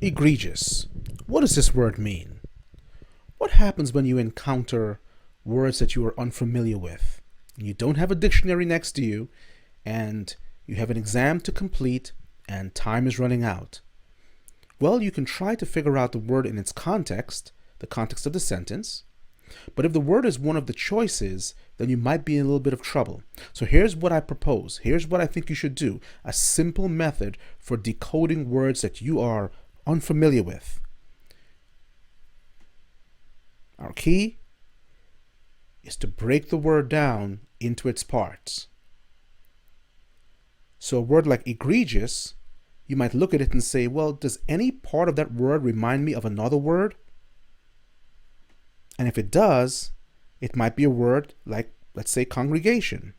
Egregious. What does this word mean? What happens when you encounter words that you are unfamiliar with? You don't have a dictionary next to you, and you have an exam to complete, and time is running out. Well, you can try to figure out the word in its context, the context of the sentence. But if the word is one of the choices, then you might be in a little bit of trouble. So here's what I propose. Here's what I think you should do. A simple method for decoding words that you are unfamiliar with. Our key is to break the word down into its parts. So a word like egregious, you might look at it and say, well, does any part of that word remind me of another word? And if it does, it might be a word like, let's say, congregation.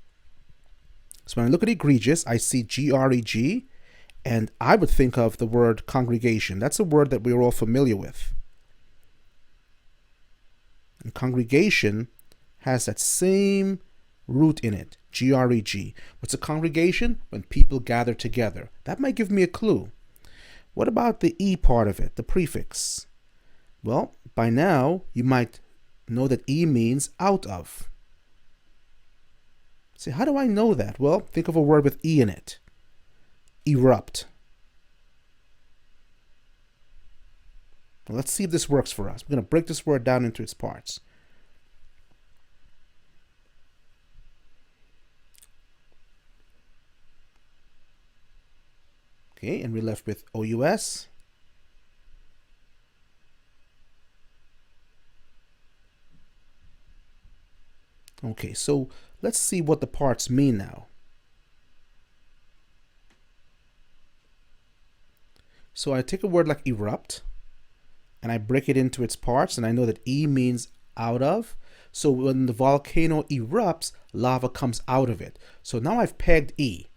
So when I look at egregious, I see G-R-E-G, and I would think of the word congregation. That's a word that we're all familiar with. And congregation has that same root in it, G-R-E-G. What's a congregation? When people gather together. That might give me a clue. What about the E part of it, the prefix? Well, by now, you might know that E means out of. See, how do I know that? Well, think of a word with E in it. Erupt. Well, let's see if this works for us. We're going to break this word down into its parts. Okay, and we're left with OUS. Okay, so let's see what the parts mean now. So I take a word like erupt, and I break it into its parts, and I know that E means out of. So when the volcano erupts, lava comes out of it. So now I've pegged E.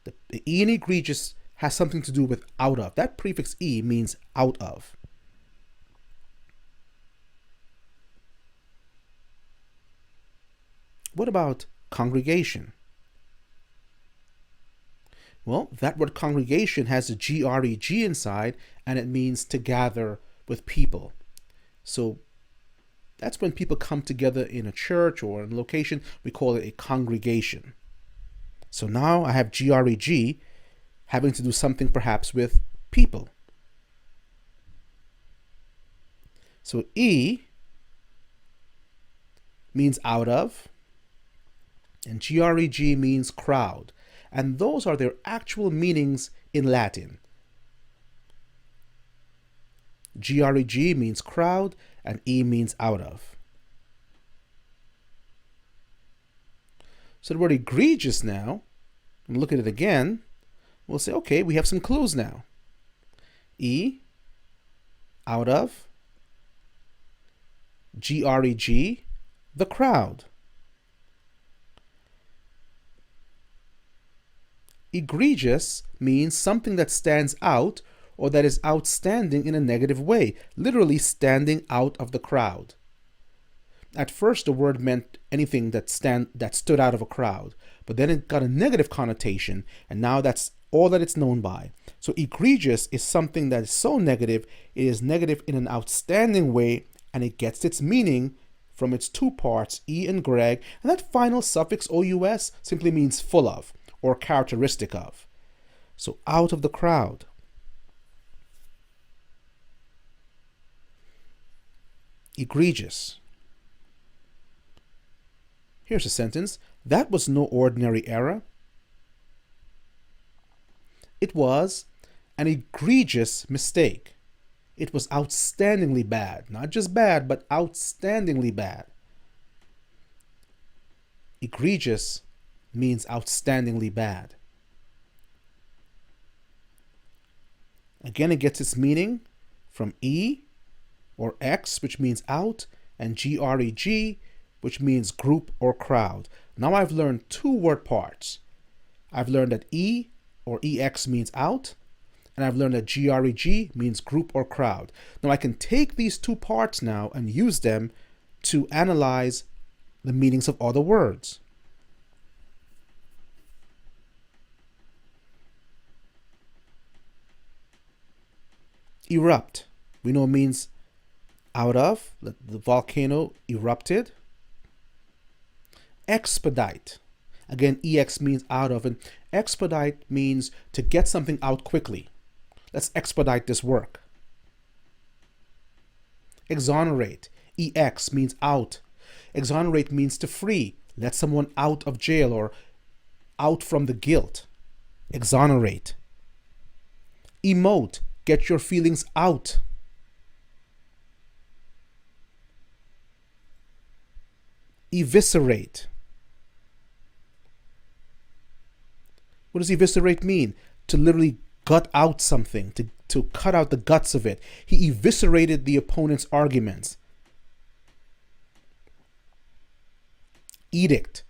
The E in egregious has something to do with out of. That prefix E means out of. What about congregation? Well, that word congregation has a G-R-E-G inside, and it means to gather with people. So that's when people come together in a church or in a location. We call it a congregation. So now I have G-R-E-G having to do something perhaps with people. So E means out of, and G-R-E-G means crowd. And those are their actual meanings in Latin. G-R-E-G means crowd, and E means out of. So the word egregious now, and look at it again, we'll say, okay, we have some clues now. E, out of, G-R-E-G, the crowd. Egregious means something that stands out or that is outstanding in a negative way, literally standing out of the crowd. At first, the word meant anything that stood out of a crowd, but then it got a negative connotation, and now that's all that it's known by. So egregious is something that is so negative, it is negative in an outstanding way, and it gets its meaning from its two parts, E and greg, and that final suffix OUS simply means full of, or characteristic of. So out of the crowd. Egregious. Here's a sentence. That was no ordinary error. It was an egregious mistake. It was outstandingly bad. Not just bad, but outstandingly bad. Egregious means outstandingly bad. Again, it gets its meaning from E or X, which means out, and G-R-E-G, which means group or crowd. Now I've learned two word parts. I've learned that E or EX means out, and I've learned that G-R-E-G means group or crowd. Now I can take these two parts now and use them to analyze the meanings of other words. Erupt. We know it means out of, the volcano erupted. Expedite. Again, ex means out of, and expedite means to get something out quickly. Let's expedite this work. Exonerate. Ex means out. Exonerate means to free. Let someone out of jail or out from the guilt. Exonerate. Emote. Get your feelings out. Eviscerate. What does eviscerate mean? To literally gut out something, to cut out the guts of it. He eviscerated the opponent's arguments. Edict.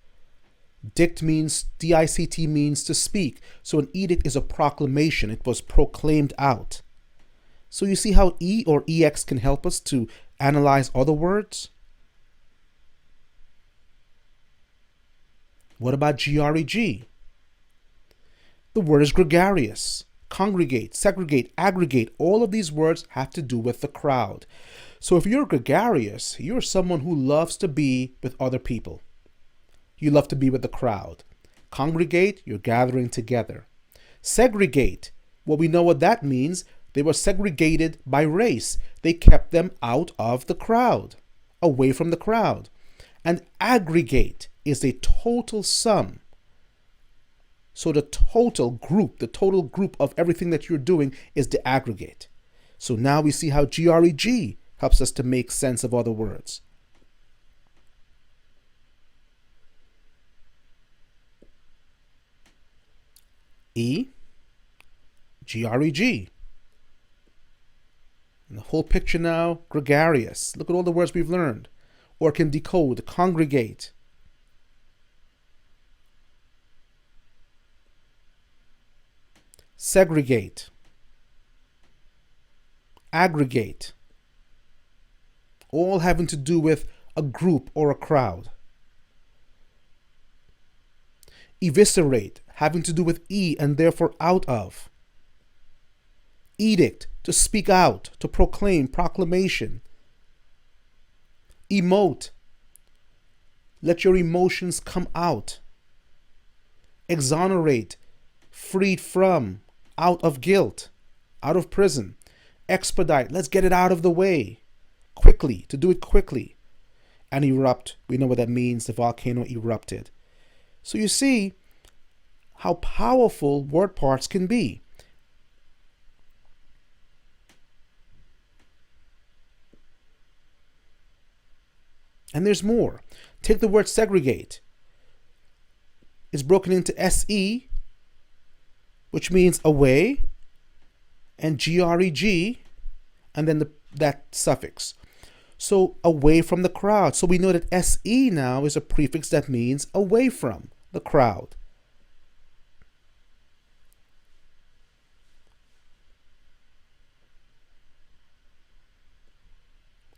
Dict means, D-I-C-T means to speak. So an edict is a proclamation. It was proclaimed out. So you see how E or EX can help us to analyze other words? What about GREG? The word is gregarious. Congregate, segregate, aggregate. All of these words have to do with the crowd. So if you're gregarious, you're someone who loves to be with other people. You love to be with the crowd. Congregate, you're gathering together. Segregate, well, we know what that means. They were segregated by race. They kept them out of the crowd, away from the crowd. And aggregate is a total sum. So the total group of everything that you're doing is the aggregate. So now we see how GREG helps us to make sense of other words. E, GREG. And the whole picture now, gregarious. Look at all the words we've learned. Or can decode, congregate. Segregate. Aggregate. All having to do with a group or a crowd. Eviscerate, having to do with E and therefore out of. Edict, to speak out, to proclaim, proclamation. Emote, let your emotions come out. Exonerate, freed from, out of guilt, out of prison. Expedite, let's get it out of the way. Quickly, to do it quickly. And erupt, we know what that means, the volcano erupted. So you see how powerful word parts can be. And there's more. Take the word segregate. It's broken into SE, which means away, and GREG, and then that suffix. So away from the crowd. So we know that SE now is a prefix that means away from the crowd.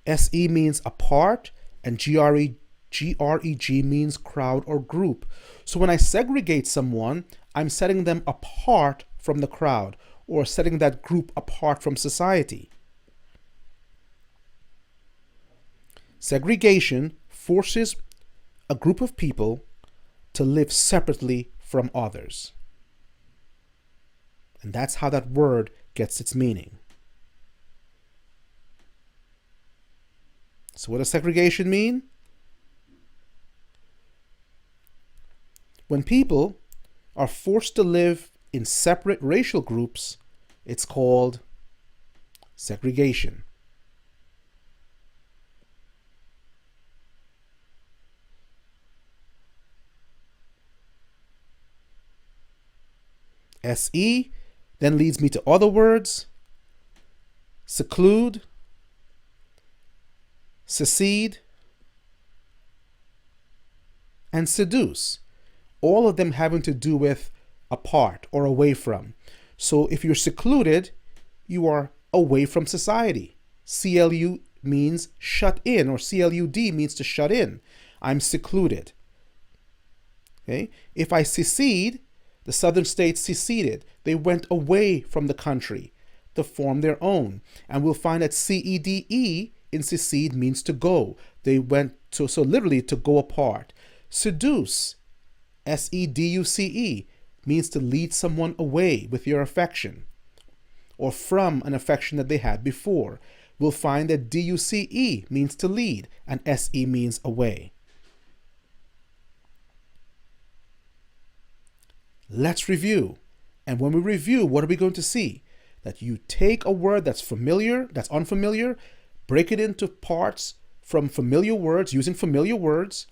SE means apart, and GREG means crowd or group. So when I segregate someone, I'm setting them apart from the crowd, or setting that group apart from society. Segregation forces a group of people to live separately from others. And that's how that word gets its meaning. So what does segregation mean? When people are forced to live in separate racial groups, it's called segregation. SE then leads me to other words. Seclude, secede, and seduce. All of them having to do with apart or away from. So if you're secluded, you are away from society. CLU means shut in, or CLUD means to shut in. I'm secluded. Okay? If I secede, the southern states seceded. They went away from the country. to form their own. And we'll find that CEDE in secede means to go. They went to, so literally to go apart. Seduce, SEDUCE, means to lead someone away with your affection or from an affection that they had before. We'll find that DUCE means to lead and SE means away. Let's review. And when we review, what are we going to see? That you take a word that's familiar, that's unfamiliar, break it into parts from familiar words, using familiar words,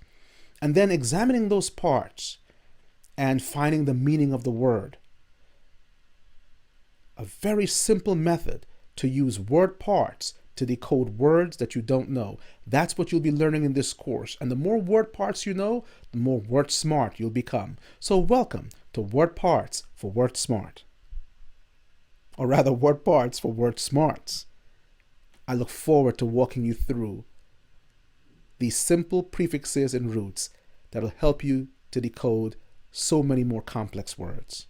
and then examining those parts and finding the meaning of the word. A very simple method to use word parts to decode words that you don't know. That's what you'll be learning in this course. And the more word parts you know, the more word smart you'll become. So welcome to Word Parts for Word Smart. Or rather, Word Parts for Word Smarts. I look forward to walking you through these simple prefixes and roots that'll help you to decode so many more complex words.